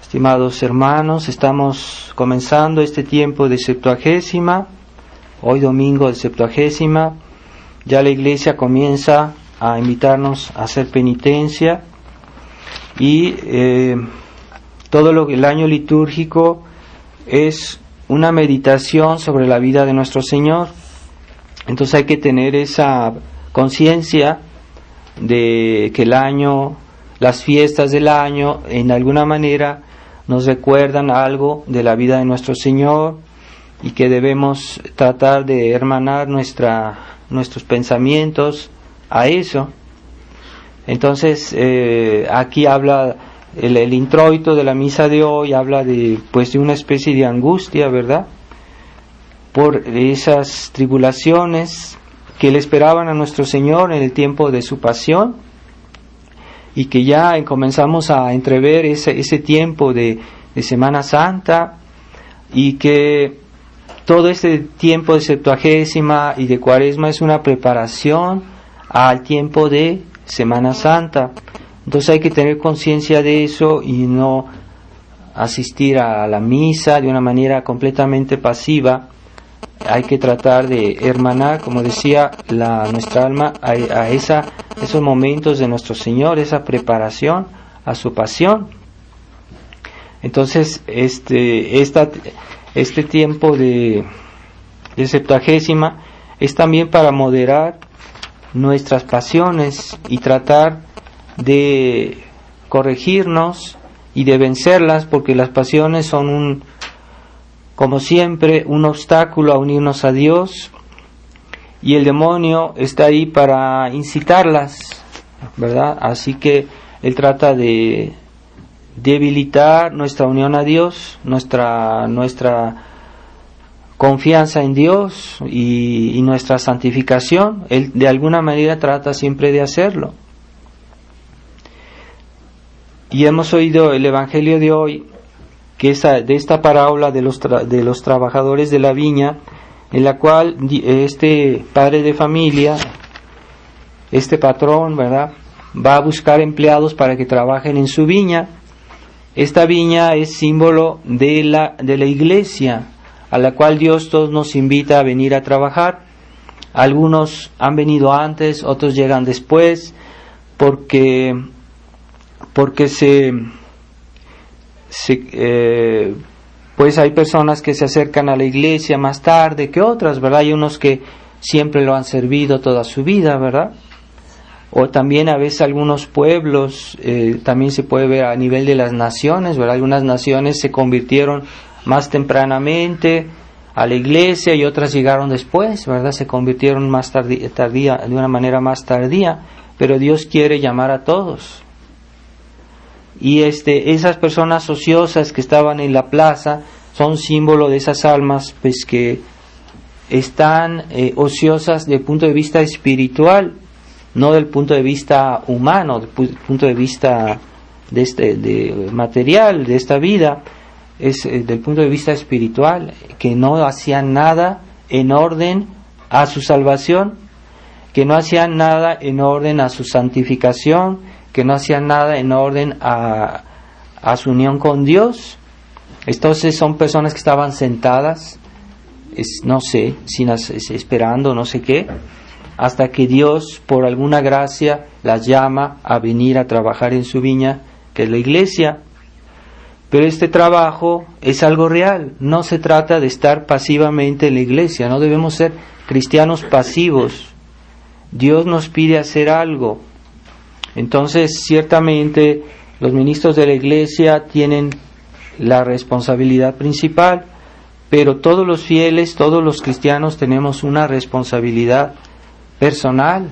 Estimados hermanos, estamos comenzando este tiempo de Septuagésima, hoy domingo de Septuagésima. Ya la Iglesia comienza a invitarnos a hacer penitencia y todo el año litúrgico es una meditación sobre la vida de nuestro Señor. Entonces hay que tener esa conciencia de que el año, las fiestas del año, en alguna manera nos recuerdan algo de la vida de nuestro Señor y que debemos tratar de hermanar nuestros pensamientos a eso. Entonces aquí habla el introito de la misa de hoy, habla de una especie de angustia, ¿verdad?, por esas tribulaciones que le esperaban a nuestro Señor en el tiempo de su pasión, y que ya comenzamos a entrever ese tiempo de Semana Santa, y que todo este tiempo de Septuagésima y de Cuaresma es una preparación al tiempo de Semana Santa. Entonces hay que tener conciencia de eso y no asistir a la misa de una manera completamente pasiva. Hay que tratar de hermanar, como decía, nuestra alma a esos momentos de nuestro Señor, esa preparación a su pasión. Entonces este tiempo de Septuagésima es también para moderar nuestras pasiones y tratar de corregirnos y de vencerlas, porque las pasiones son como siempre, un obstáculo a unirnos a Dios, y el demonio está ahí para incitarlas, ¿verdad? Así que él trata de debilitar nuestra unión a Dios, nuestra confianza en Dios y nuestra santificación. Él de alguna manera trata siempre de hacerlo. Y hemos oído el Evangelio de hoy, que de esta parábola de los trabajadores de la viña, en la cual este padre de familia, este patrón, ¿verdad?, va a buscar empleados para que trabajen en su viña. Esta viña es símbolo de la iglesia, a la cual Dios todos nos invita a venir a trabajar. Algunos han venido antes, otros llegan después, porque pues hay personas que se acercan a la iglesia más tarde que otras, ¿verdad? Hay unos que siempre lo han servido toda su vida, ¿verdad? O también a veces algunos pueblos, también se puede ver a nivel de las naciones, ¿verdad? Algunas naciones se convirtieron más tempranamente a la iglesia y otras llegaron después, ¿verdad? Se convirtieron más tardía, de una manera más tardía, pero Dios quiere llamar a todos. Y esas personas ociosas que estaban en la plaza son símbolo de esas almas pues que están ociosas desde el punto de vista espiritual, no del punto de vista humano, del punto de vista de material de esta vida. Es del punto de vista espiritual, que no hacían nada en orden a su salvación, que no hacían nada en orden a su santificación, que no hacían nada en orden a su unión con Dios. Entonces son personas que estaban sentadas, no sé, esperando no sé qué, hasta que Dios por alguna gracia las llama a venir a trabajar en su viña, que es la iglesia. Pero este trabajo es algo real, no se trata de estar pasivamente en la iglesia, no debemos ser cristianos pasivos. Dios nos pide hacer algo. Entonces, ciertamente, los ministros de la iglesia tienen la responsabilidad principal, pero todos los fieles, todos los cristianos tenemos una responsabilidad personal.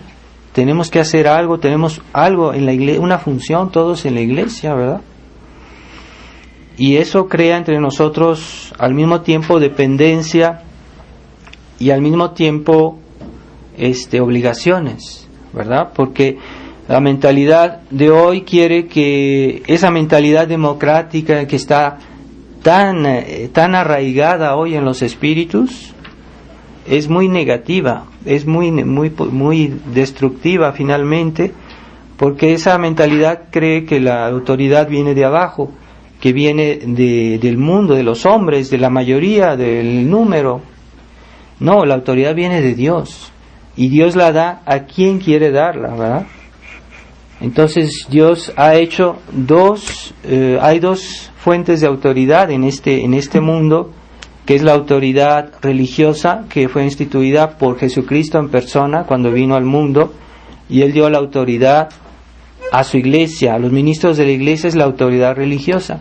Tenemos que hacer algo, tenemos algo en la iglesia, una función todos en la iglesia, ¿verdad? Y eso crea entre nosotros al mismo tiempo dependencia y al mismo tiempo obligaciones, ¿verdad? Porque la mentalidad de hoy quiere que esa mentalidad democrática que está tan arraigada hoy en los espíritus es muy negativa, es muy destructiva finalmente, porque esa mentalidad cree que la autoridad viene de abajo, que viene del mundo, de los hombres, de la mayoría, del número. No, la autoridad viene de Dios, y Dios la da a quien quiere darla, ¿verdad? Entonces Dios ha hecho hay dos fuentes de autoridad en este mundo, que es la autoridad religiosa, que fue instituida por Jesucristo en persona cuando vino al mundo, y Él dio la autoridad a su iglesia, a los ministros de la iglesia es la autoridad religiosa.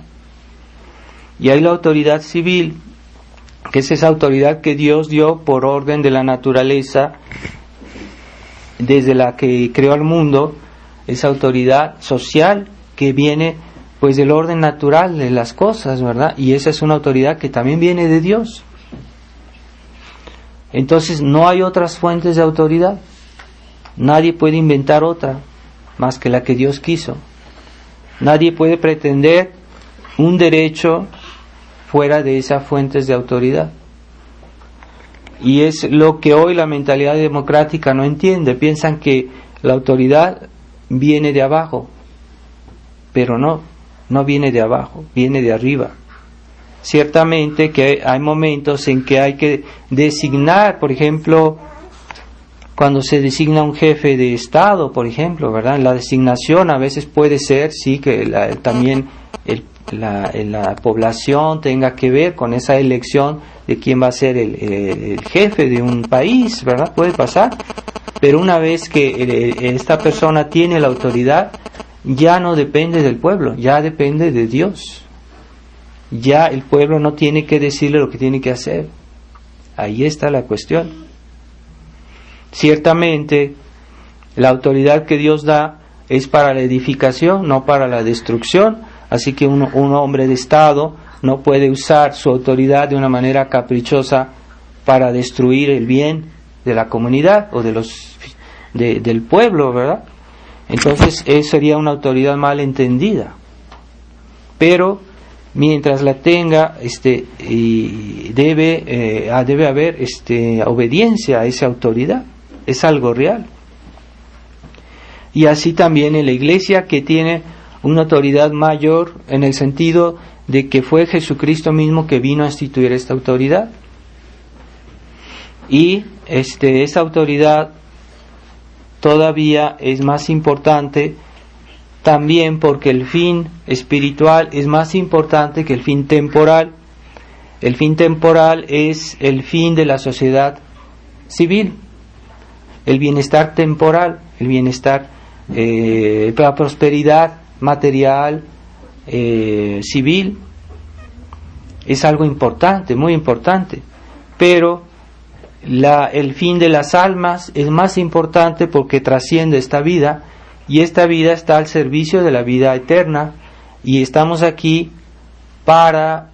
Y hay la autoridad civil, que es esa autoridad que Dios dio por orden de la naturaleza, desde la que creó el mundo, esa autoridad social que viene pues del orden natural de las cosas, ¿verdad? Y esa es una autoridad que también viene de Dios. Entonces no hay otras fuentes de autoridad. Nadie puede inventar otra más que la que Dios quiso. Nadie puede pretender un derecho fuera de esas fuentes de autoridad. Y es lo que hoy la mentalidad democrática no entiende. Piensan que la autoridad viene de abajo, pero no viene de abajo, viene de arriba. Ciertamente que hay momentos en que hay que designar, por ejemplo, cuando se designa un jefe de Estado, por ejemplo, ¿verdad? La designación a veces puede ser, sí, que también la población tenga que ver con esa elección de quién va a ser el jefe de un país, ¿verdad? Puede pasar, pero una vez que esta persona tiene la autoridad, ya no depende del pueblo, ya depende de Dios. Ya el pueblo no tiene que decirle lo que tiene que hacer. Ahí está la cuestión. Ciertamente, la autoridad que Dios da es para la edificación, no para la destrucción. Así que un hombre de Estado no puede usar su autoridad de una manera caprichosa para destruir el bien de la comunidad o del pueblo, ¿verdad? Entonces eso sería una autoridad mal entendida. Pero mientras la tenga, debe haber obediencia a esa autoridad. Es algo real. Y así también en la iglesia, que tiene una autoridad mayor en el sentido de que fue Jesucristo mismo que vino a instituir esta autoridad. Y esta autoridad todavía es más importante también porque el fin espiritual es más importante que el fin temporal. El fin temporal es el fin de la sociedad civil, el bienestar temporal, el bienestar, la prosperidad material, civil, es algo importante, muy importante, pero el fin de las almas es más importante porque trasciende esta vida, y esta vida está al servicio de la vida eterna, y estamos aquí para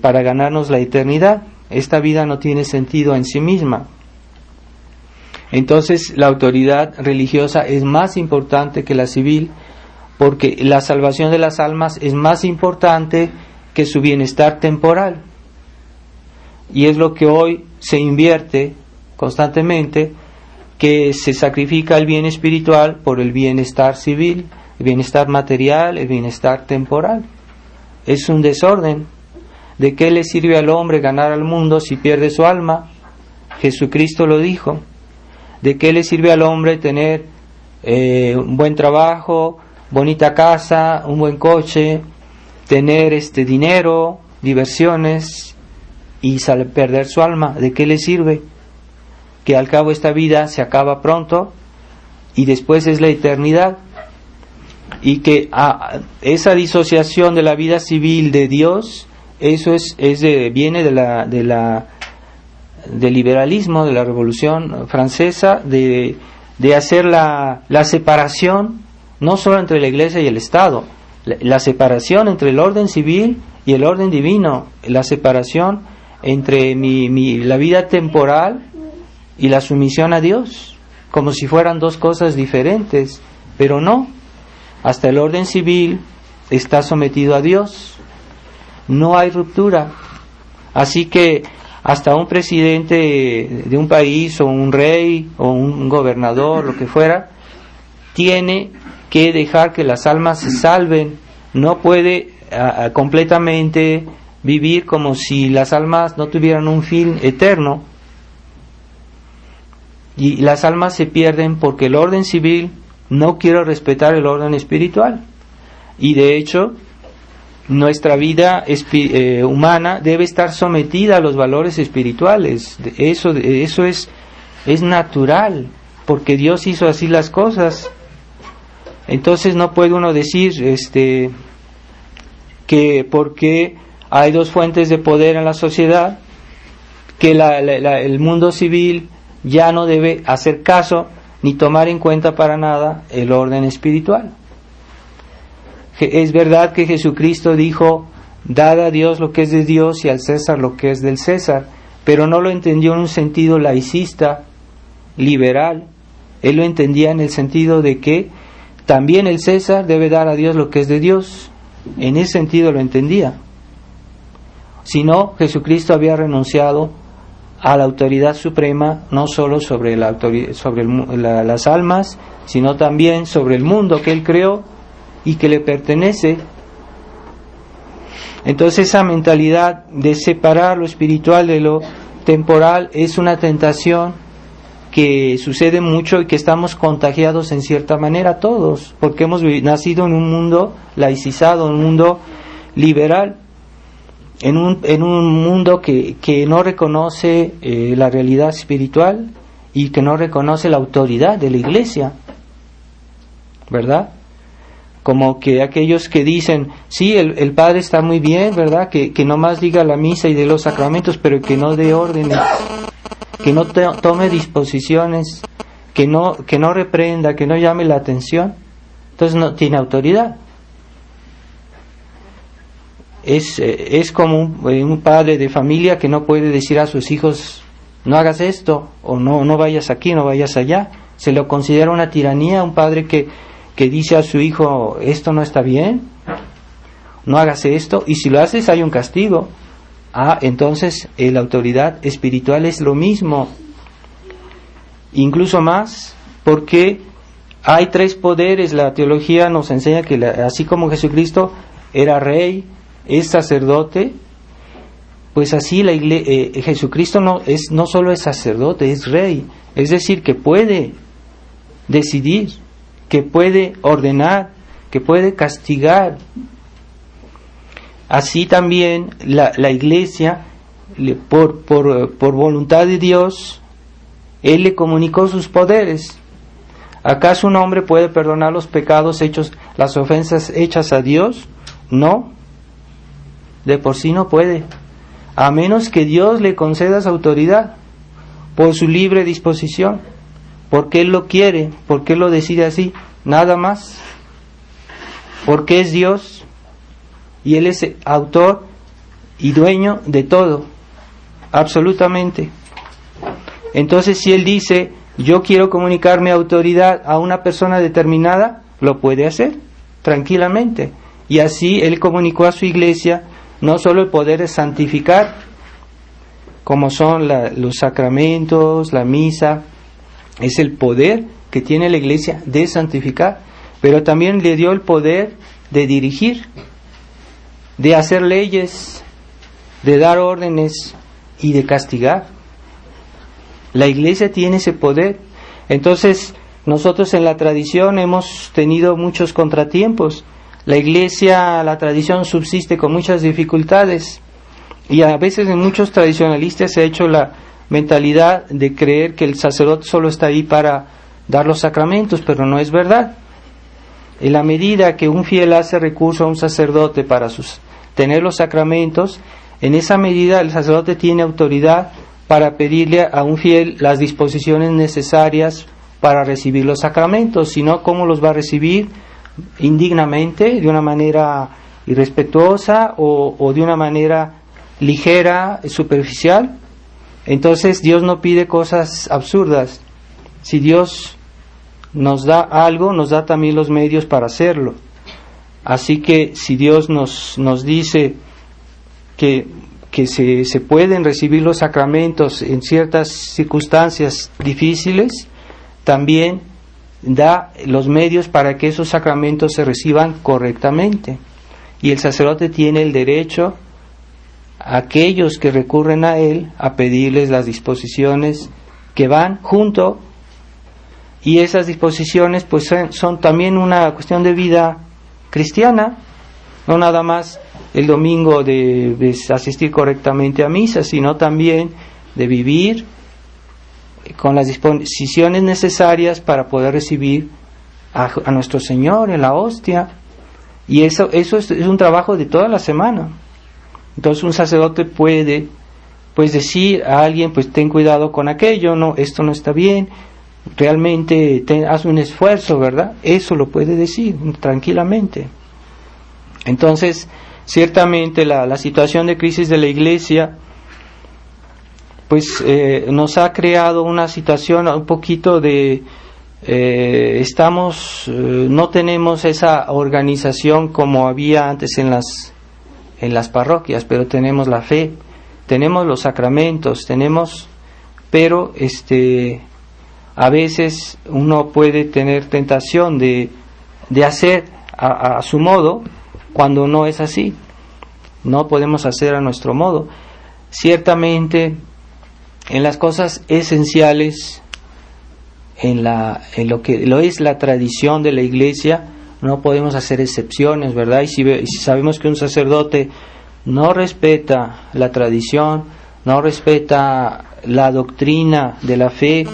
ganarnos la eternidad. Esta vida no tiene sentido en sí misma. Entonces la autoridad religiosa es más importante que la civil, porque la salvación de las almas es más importante que su bienestar temporal. Y es lo que hoy se invierte constantemente, que se sacrifica el bien espiritual por el bienestar civil, el bienestar material, el bienestar temporal. Es un desorden. ¿De qué le sirve al hombre ganar al mundo si pierde su alma? Jesucristo lo dijo. ¿De qué le sirve al hombre tener un buen trabajo, bonita casa, un buen coche, tener dinero, diversiones, y perder su alma? ¿De qué le sirve? Que al cabo esta vida se acaba pronto y después es la eternidad, y que esa disociación de la vida civil de Dios, eso viene del liberalismo, de la Revolución Francesa, de hacer la separación no solo entre la Iglesia y el Estado, la separación entre el orden civil y el orden divino, la separación entre la vida temporal y la sumisión a Dios, como si fueran dos cosas diferentes, pero no. Hasta el orden civil está sometido a Dios, no hay ruptura. Así que hasta un presidente de un país, o un rey, o un gobernador, lo que fuera, tiene que dejar que las almas se salven. No puede completamente vivir como si las almas no tuvieran un fin eterno, y las almas se pierden porque el orden civil no quiere respetar el orden espiritual, y de hecho nuestra vida humana debe estar sometida a los valores espirituales. Eso es natural, porque Dios hizo así las cosas. Entonces no puede uno decir que porque hay dos fuentes de poder en la sociedad, que el mundo civil ya no debe hacer caso ni tomar en cuenta para nada el orden espiritual. Es verdad que Jesucristo dijo: dad a Dios lo que es de Dios y al César lo que es del César, pero no lo entendió en un sentido laicista, liberal. Él lo entendía en el sentido de que también el César debe dar a Dios lo que es de Dios. En ese sentido lo entendía. Si no, Jesucristo había renunciado a la autoridad suprema, no solo sobre las almas, sino también sobre el mundo que Él creó y que le pertenece. Entonces esa mentalidad de separar lo espiritual de lo temporal es una tentación que sucede mucho y que estamos contagiados en cierta manera todos, porque hemos nacido en un mundo laicizado, un mundo liberal, en un mundo que no reconoce la realidad espiritual y que no reconoce la autoridad de la Iglesia, ¿verdad? Como que aquellos que dicen: sí, el Padre está muy bien, ¿verdad? Que nomás diga la misa y dé los sacramentos, pero que no dé órdenes, que no tome disposiciones, que no reprenda, que no llame la atención. Entonces no tiene autoridad. Es como un padre de familia que no puede decir a sus hijos: no hagas esto, o no vayas aquí, no vayas allá. Se lo considera una tiranía. Un padre que dice a su hijo: esto no está bien, no hagas esto, y si lo haces hay un castigo. Entonces la autoridad espiritual es lo mismo, incluso más, porque hay tres poderes. La teología nos enseña que así como Jesucristo era rey, es sacerdote, pues así Jesucristo no solo es sacerdote, es rey. Es decir, que puede decidir, que puede ordenar, que puede castigar. Así también la Iglesia, por voluntad de Dios, Él le comunicó sus poderes. ¿Acaso un hombre puede perdonar los pecados hechos, las ofensas hechas a Dios? No, de por sí no puede, a menos que Dios le conceda esa autoridad por su libre disposición, porque Él lo quiere, porque Él lo decide así, nada más, porque es Dios y Él es autor y dueño de todo, absolutamente. Entonces, si Él dice: yo quiero comunicar mi autoridad a una persona determinada, lo puede hacer tranquilamente. Y así Él comunicó a su Iglesia no solo el poder de santificar, como son los sacramentos, la misa, es el poder que tiene la Iglesia de santificar, pero también le dio el poder de dirigir, de hacer leyes, de dar órdenes y de castigar. La Iglesia tiene ese poder. Entonces, nosotros en la tradición hemos tenido muchos contratiempos. La Iglesia, la tradición subsiste con muchas dificultades, y a veces en muchos tradicionalistas se ha hecho la mentalidad de creer que el sacerdote solo está ahí para dar los sacramentos, pero no es verdad. En la medida que un fiel hace recurso a un sacerdote para tener los sacramentos, en esa medida el sacerdote tiene autoridad para pedirle a un fiel las disposiciones necesarias para recibir los sacramentos. Si no, ¿cómo los va a recibir? Indignamente, de una manera irrespetuosa o de una manera ligera, superficial. Entonces Dios no pide cosas absurdas. Si Dios nos da algo, nos da también los medios para hacerlo. Así que si Dios nos dice que se pueden recibir los sacramentos en ciertas circunstancias difíciles, también da los medios para que esos sacramentos se reciban correctamente. y el sacerdote tiene el derecho a aquellos que recurren a él a pedirles las disposiciones que van junto, y esas disposiciones pues son también una cuestión de vida cristiana, no nada más el domingo de asistir correctamente a misa, sino también de vivir con las disposiciones necesarias para poder recibir a nuestro Señor en la hostia. Y eso es un trabajo de toda la semana. Entonces un sacerdote puede pues decir a alguien, pues ten cuidado con aquello, no, esto no está bien, realmente haz un esfuerzo, ¿verdad? Eso lo puede decir tranquilamente. Entonces, ciertamente la situación de crisis de la Iglesia pues nos ha creado una situación un poquito de no tenemos esa organización como había antes en las parroquias, pero tenemos la fe, tenemos los sacramentos, pero a veces uno puede tener tentación de hacer a su modo, cuando no es así. No podemos hacer a nuestro modo. Ciertamente, en las cosas esenciales, en lo que lo es la tradición de la Iglesia, no podemos hacer excepciones, ¿verdad? Y si sabemos que un sacerdote no respeta la tradición, no respeta la doctrina de la fe,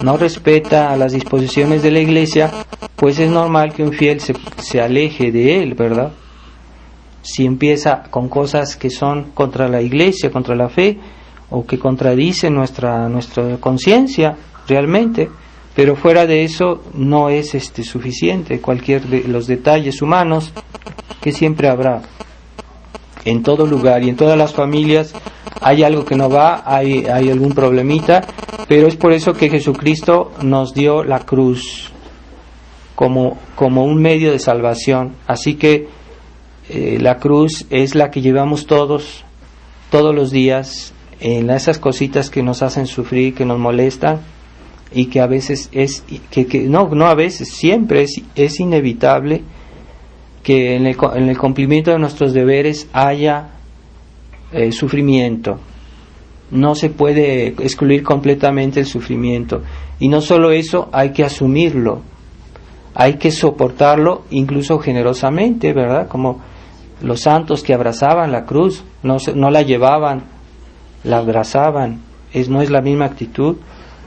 no respeta las disposiciones de la Iglesia, pues es normal que un fiel se aleje de él, ¿verdad? Si empieza con cosas que son contra la Iglesia, contra la fe, o que contradicen nuestra conciencia realmente, pero fuera de eso no es suficiente. Cualquier de los detalles humanos que siempre habrá en todo lugar y en todas las familias, hay algo que no va, hay algún problemita, pero es por eso que Jesucristo nos dio la cruz como un medio de salvación. Así que la cruz es la que llevamos todos los días, en esas cositas que nos hacen sufrir, que nos molestan, y que a veces no a veces, siempre es inevitable que en el cumplimiento de nuestros deberes haya sufrimiento. No se puede excluir completamente el sufrimiento, y no solo eso, hay que asumirlo, hay que soportarlo incluso generosamente, ¿verdad? Como los santos que abrazaban la cruz, no la llevaban, la abrazaban. No es la misma actitud.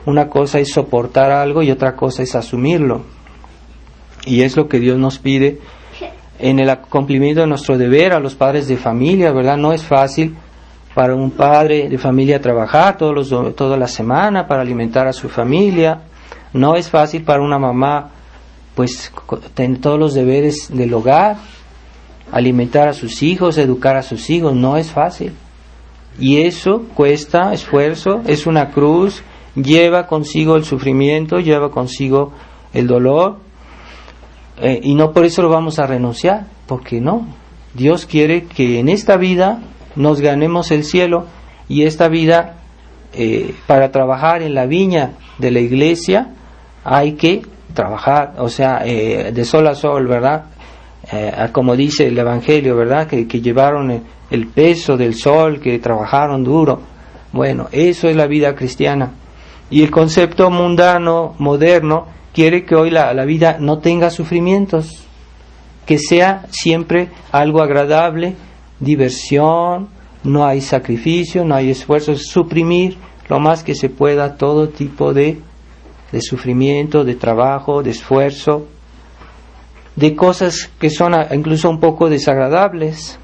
Una cosa es soportar algo y otra cosa es asumirlo, y es lo que Dios nos pide en el cumplimiento de nuestro deber a los padres de familia, ¿verdad? No es fácil para un padre de familia trabajar toda la semana para alimentar a su familia. No es fácil para una mamá pues tener todos los deberes del hogar, alimentar a sus hijos, educar a sus hijos. No es fácil, y eso cuesta esfuerzo, es una cruz, lleva consigo el sufrimiento, lleva consigo el dolor, y no por eso lo vamos a renunciar, porque no. Dios quiere que en esta vida nos ganemos el cielo, y esta vida, para trabajar en la viña de la Iglesia, hay que trabajar, o sea, de sol a sol, ¿verdad? Como dice el Evangelio, ¿verdad? Que llevaron el peso del sol, que trabajaron duro. Bueno, eso es la vida cristiana. Y el concepto mundano, moderno, quiere que hoy la vida no tenga sufrimientos, que sea siempre algo agradable, diversión, no hay sacrificio, no hay esfuerzo, suprimir lo más que se pueda todo tipo de sufrimiento, de trabajo, de esfuerzo, de cosas que son incluso un poco desagradables.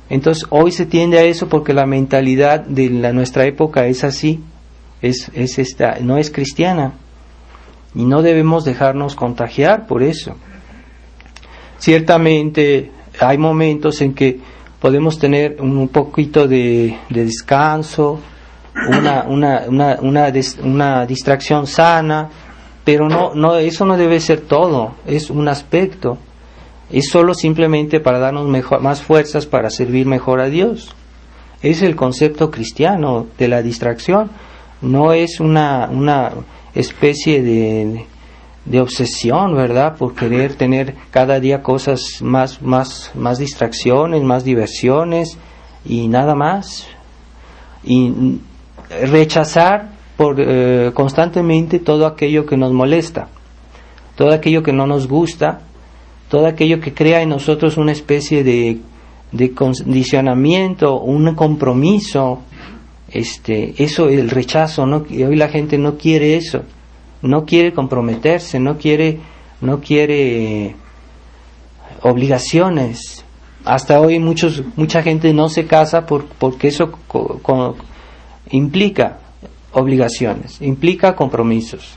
Entonces hoy se tiende a eso porque la mentalidad de nuestra época es así, no es cristiana, y no debemos dejarnos contagiar por eso. Ciertamente hay momentos en que podemos tener un poquito de descanso, una distracción sana, pero no, eso no debe ser todo, es un aspecto, es solo simplemente para darnos más fuerzas para servir mejor a Dios. Es el concepto cristiano de la distracción, no es una especie de obsesión, ¿verdad? Por querer tener cada día cosas más distracciones, más diversiones y nada más. Y rechazar constantemente todo aquello que nos molesta, todo aquello que no nos gusta, todo aquello que crea en nosotros una especie de condicionamiento, un compromiso. Eso, el rechazo, ¿no? Y hoy la gente no quiere eso, no quiere comprometerse, no quiere obligaciones. Hasta hoy mucha gente no se casa porque eso implica obligaciones, implica compromisos.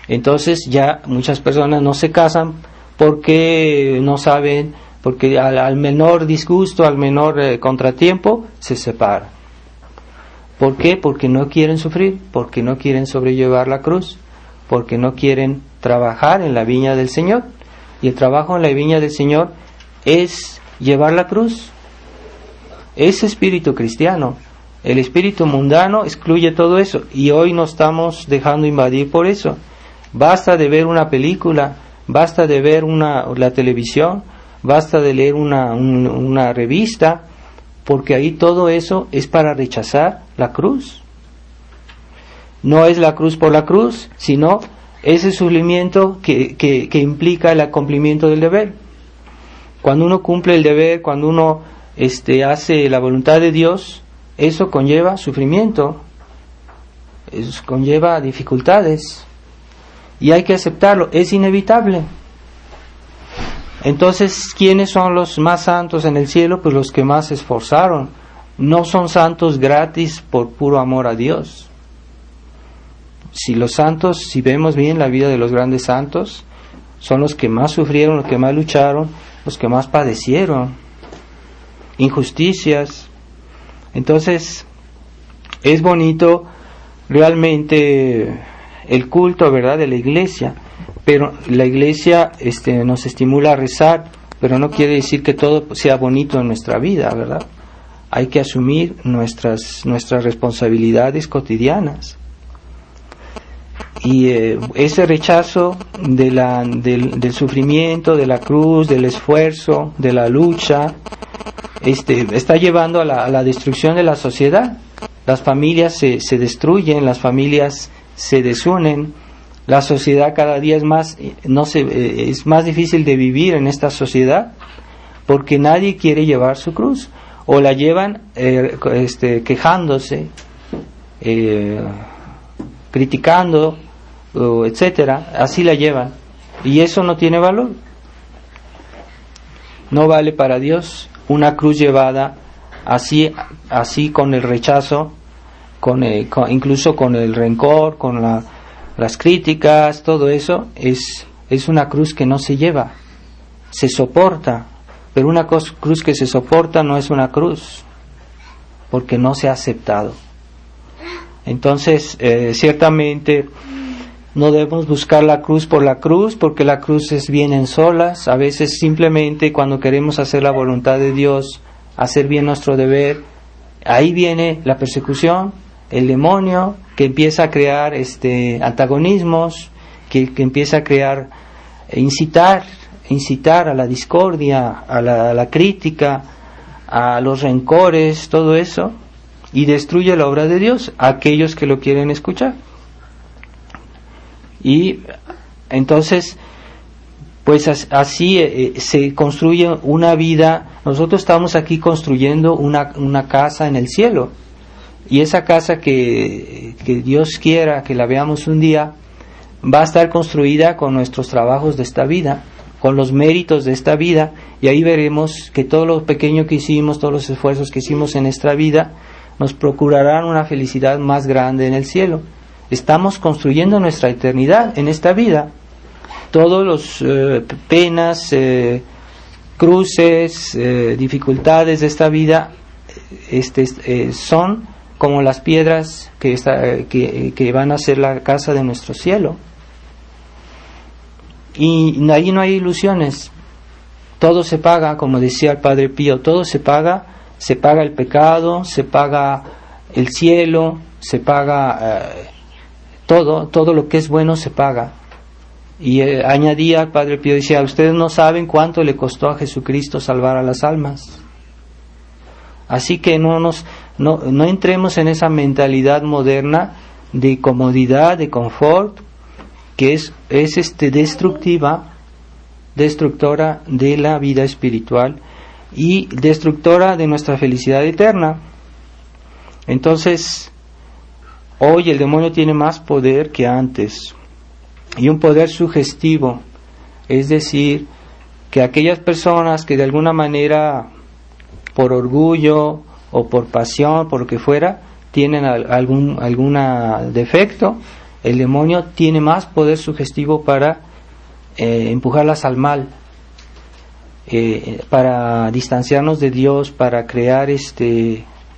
Entonces ya muchas personas no se casan porque no saben, porque al menor disgusto, al menor contratiempo, se separan. ¿Por qué? Porque no quieren sufrir, porque no quieren sobrellevar la cruz, porque no quieren trabajar en la viña del Señor. Y el trabajo en la viña del Señor es llevar la cruz. Es espíritu cristiano. El espíritu mundano excluye todo eso, y hoy nos estamos dejando invadir por eso. Basta de ver una película, basta de ver la televisión, basta de leer una revista, porque ahí todo eso es para rechazar la cruz. No es la cruz por la cruz, sino ese sufrimiento que implica el cumplimiento del deber. Cuando uno cumple el deber, cuando uno hace la voluntad de Dios, eso conlleva sufrimiento, eso conlleva dificultades, y hay que aceptarlo, es inevitable. Entonces, ¿quiénes son los más santos en el cielo? Pues los que más se esforzaron. No son santos gratis por puro amor a Dios. Si vemos bien la vida de los grandes santos, son los que más sufrieron, los que más lucharon, los que más padecieron injusticias. Entonces, es bonito realmente el culto, ¿verdad?, de la iglesia. Pero la iglesia nos estimula a rezar, pero no quiere decir que todo sea bonito en nuestra vida, ¿verdad? Hay que asumir nuestras responsabilidades cotidianas. Y ese rechazo del sufrimiento, de la cruz, del esfuerzo, de la lucha, está llevando a la destrucción de la sociedad. Las familias se destruyen, las familias se desunen. La sociedad cada día es más difícil de vivir en esta sociedad, porque nadie quiere llevar su cruz, o la llevan quejándose, criticando, etcétera. Así la llevan, y eso no tiene valor. No vale para Dios una cruz llevada así con el rechazo, incluso con el rencor, con las críticas, todo eso es una cruz que no se lleva, se soporta, pero una cruz que se soporta no es una cruz, porque no se ha aceptado. Entonces, ciertamente no debemos buscar la cruz por la cruz, porque la cruz viene en solas. A veces simplemente cuando queremos hacer la voluntad de Dios, hacer bien nuestro deber, ahí viene la persecución, el demonio, que empieza a crear antagonismos, que empieza a crear, incitar a la discordia, a la crítica, a los rencores, todo eso, y destruye la obra de Dios a aquellos que lo quieren escuchar. Y entonces, pues así se construye una vida. Nosotros estamos aquí construyendo una casa en el cielo, y esa casa que Dios quiera que la veamos un día, va a estar construida con nuestros trabajos de esta vida, con los méritos de esta vida, y ahí veremos que todo lo pequeño que hicimos, todos los esfuerzos que hicimos en nuestra vida, nos procurarán una felicidad más grande en el cielo. Estamos construyendo nuestra eternidad en esta vida. Todos los penas, cruces, dificultades de esta vida son como las piedras que van a ser la casa de nuestro cielo. Y ahí no hay ilusiones. Todo se paga, como decía el Padre Pío, todo se paga el pecado, se paga el cielo, se paga todo lo que es bueno se paga. Y añadía, el Padre Pío decía, ustedes no saben cuánto le costó a Jesucristo salvar a las almas. Así que no entremos en esa mentalidad moderna de comodidad, de confort, que es destructora de la vida espiritual y destructora de nuestra felicidad eterna. Entonces, hoy el demonio tiene más poder que antes, y un poder sugestivo, es decir, que aquellas personas que de alguna manera, por orgullo o por pasión, por lo que fuera, tienen algún defecto, el demonio tiene más poder sugestivo para empujarlas al mal, para distanciarnos de Dios, para crear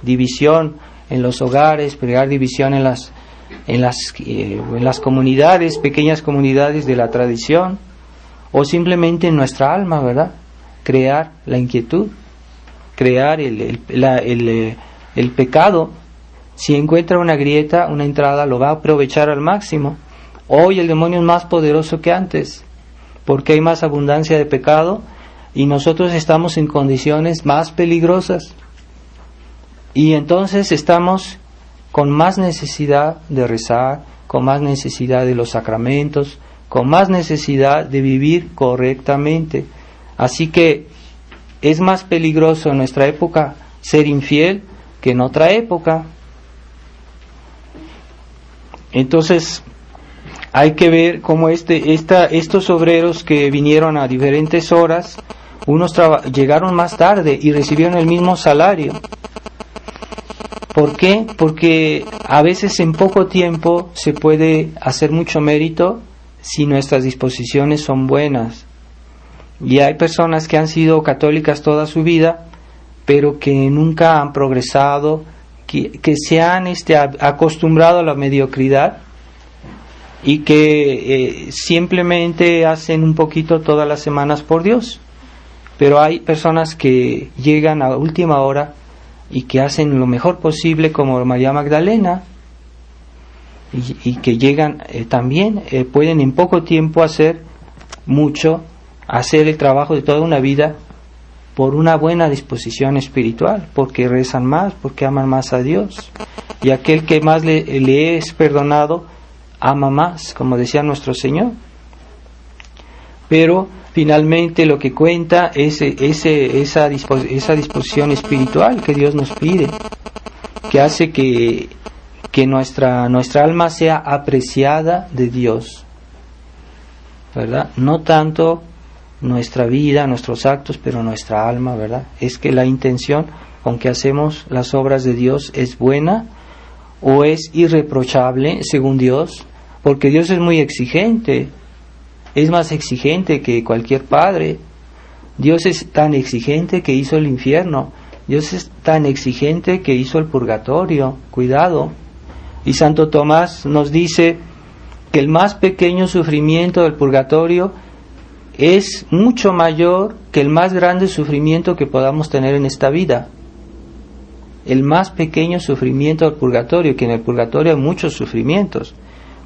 división en los hogares, crear división en las comunidades, pequeñas comunidades de la tradición, o simplemente en nuestra alma, ¿verdad? Crear la inquietud, crear el pecado. Si encuentra una grieta, una entrada, lo va a aprovechar al máximo. Hoy el demonio es más poderoso que antes, porque hay más abundancia de pecado y nosotros estamos en condiciones más peligrosas. Y entonces estamos con más necesidad de rezar, con más necesidad de los sacramentos, con más necesidad de vivir correctamente. Así que es más peligroso en nuestra época ser infiel que en otra época. Entonces hay que ver cómo estos obreros que vinieron a diferentes horas, unos llegaron más tarde y recibieron el mismo salario. ¿Por qué? Porque a veces en poco tiempo se puede hacer mucho mérito si nuestras disposiciones son buenas. Y hay personas que han sido católicas toda su vida, pero que nunca han progresado, que se han acostumbrado a la mediocridad y que simplemente hacen un poquito todas las semanas por Dios. Pero hay personas que llegan a última hora y que hacen lo mejor posible, como María Magdalena, y que llegan también, pueden en poco tiempo hacer mucho, hacer el trabajo de toda una vida por una buena disposición espiritual, porque rezan más, porque aman más a Dios. Y aquel que más le es perdonado, ama más, como decía nuestro Señor. Pero finalmente lo que cuenta es esa disposición espiritual que Dios nos pide, que hace que nuestra alma sea apreciada de Dios, ¿verdad? No tanto nuestra vida, nuestros actos, pero nuestra alma, ¿verdad? Es que la intención con que hacemos las obras de Dios es buena o es irreprochable según Dios, porque Dios es muy exigente. Es más exigente que cualquier padre. Dios es tan exigente que hizo el infierno. Dios es tan exigente que hizo el purgatorio. Cuidado. Y Santo Tomás nos dice que el más pequeño sufrimiento del purgatorio es mucho mayor que el más grande sufrimiento que podamos tener en esta vida. El más pequeño sufrimiento del purgatorio, que en el purgatorio hay muchos sufrimientos,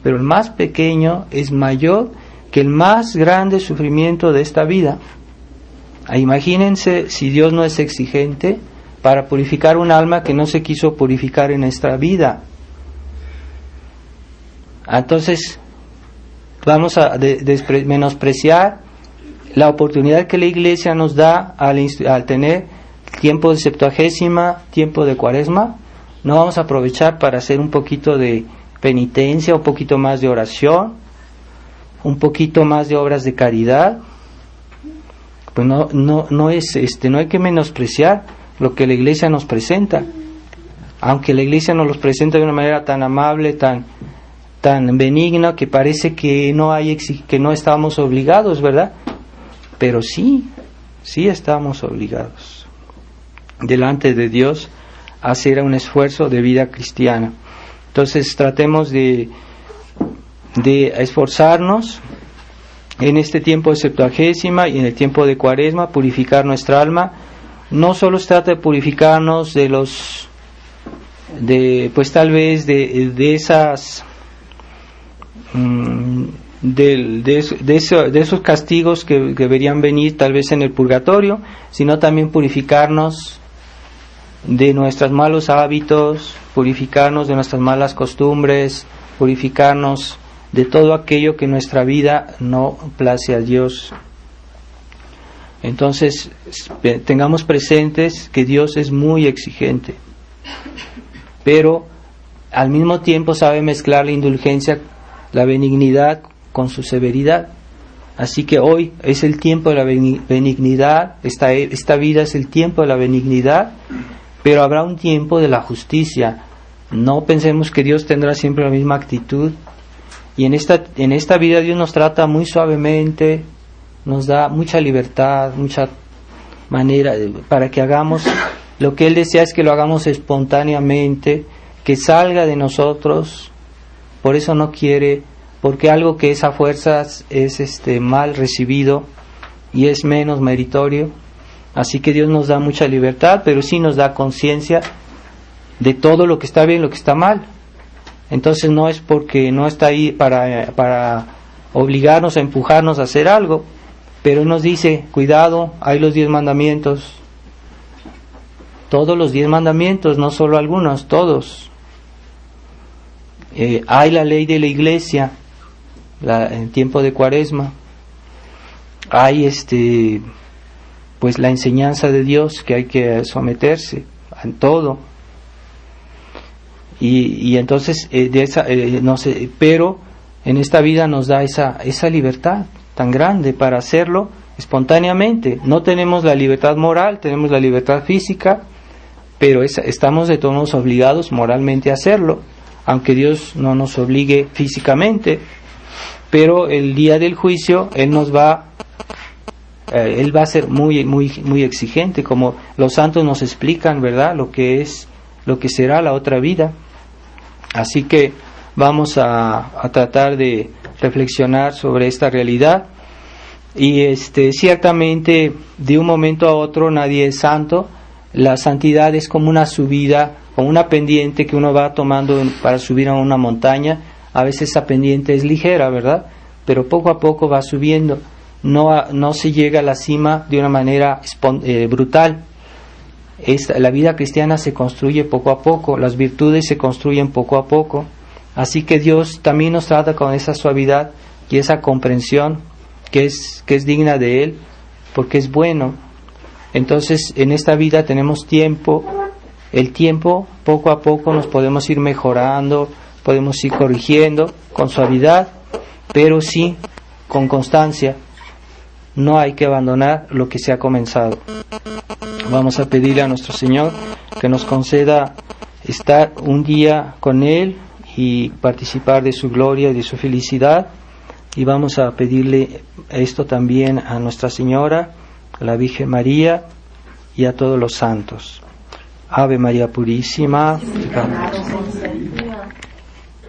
pero el más pequeño es mayor que el más grande sufrimiento de esta vida. Imagínense si Dios no es exigente para purificar un alma que no se quiso purificar en esta vida. Entonces vamos a menospreciar la oportunidad que la Iglesia nos da al tener tiempo de Septuagésima, tiempo de Cuaresma. No vamos a aprovechar para hacer un poquito de penitencia, un poquito más de oración, un poquito más de obras de caridad. Pues no hay que menospreciar lo que la Iglesia nos presenta, aunque la Iglesia nos los presenta de una manera tan amable, tan benigna, que parece que no estamos obligados, ¿verdad? Pero sí estamos obligados delante de Dios a hacer un esfuerzo de vida cristiana. Entonces tratemos de esforzarnos en este tiempo de Septuagésima y en el tiempo de Cuaresma, purificar nuestra alma. No solo se trata de purificarnos de esas de esos castigos que deberían venir tal vez en el purgatorio, sino también purificarnos de nuestros malos hábitos, purificarnos de nuestras malas costumbres, purificarnos de todo aquello que en nuestra vida no place a Dios. Entonces, tengamos presentes que Dios es muy exigente, pero al mismo tiempo sabe mezclar la indulgencia, la benignidad con su severidad. Así que hoy es el tiempo de la benignidad, esta vida es el tiempo de la benignidad, pero habrá un tiempo de la justicia. No pensemos que Dios tendrá siempre la misma actitud. Y en esta vida Dios nos trata muy suavemente, nos da mucha libertad, mucha manera para que hagamos lo que Él desea, es que lo hagamos espontáneamente, que salga de nosotros. Por eso no quiere, porque algo que es a fuerzas es mal recibido y es menos meritorio. Así que Dios nos da mucha libertad, pero sí nos da conciencia de todo lo que está bien, lo que está mal. Entonces no es porque no está ahí para obligarnos, a empujarnos a hacer algo, pero nos dice, cuidado, hay los 10 mandamientos, todos los 10 mandamientos, no solo algunos, todos. Hay la ley de la iglesia, en tiempo de Cuaresma, hay pues la enseñanza de Dios, que hay que someterse en todo. Y entonces no sé, pero en esta vida nos da esa libertad tan grande para hacerlo espontáneamente. No tenemos la libertad moral, tenemos la libertad física, pero estamos de todos modos obligados moralmente a hacerlo, aunque Dios no nos obligue físicamente. Pero el día del juicio Él va a ser muy, muy, muy exigente, como los santos nos explican, ¿verdad? Lo que será la otra vida. Así que vamos a tratar de reflexionar sobre esta realidad. Y ciertamente de un momento a otro nadie es santo. La santidad es como una subida, como una pendiente que uno va tomando para subir a una montaña. A veces esa pendiente es ligera, ¿verdad? Pero poco a poco va subiendo. No se llega a la cima de una manera brutal. La vida cristiana se construye poco a poco, las virtudes se construyen poco a poco. Así que Dios también nos trata con esa suavidad y esa comprensión que es digna de Él, porque es bueno. Entonces en esta vida tenemos tiempo, el tiempo poco a poco nos podemos ir mejorando, podemos ir corrigiendo con suavidad, pero sí con constancia. No hay que abandonar lo que se ha comenzado. Vamos a pedirle a nuestro Señor que nos conceda estar un día con Él y participar de su gloria y de su felicidad. Y vamos a pedirle esto también a Nuestra Señora, a la Virgen María y a todos los santos. Ave María Purísima.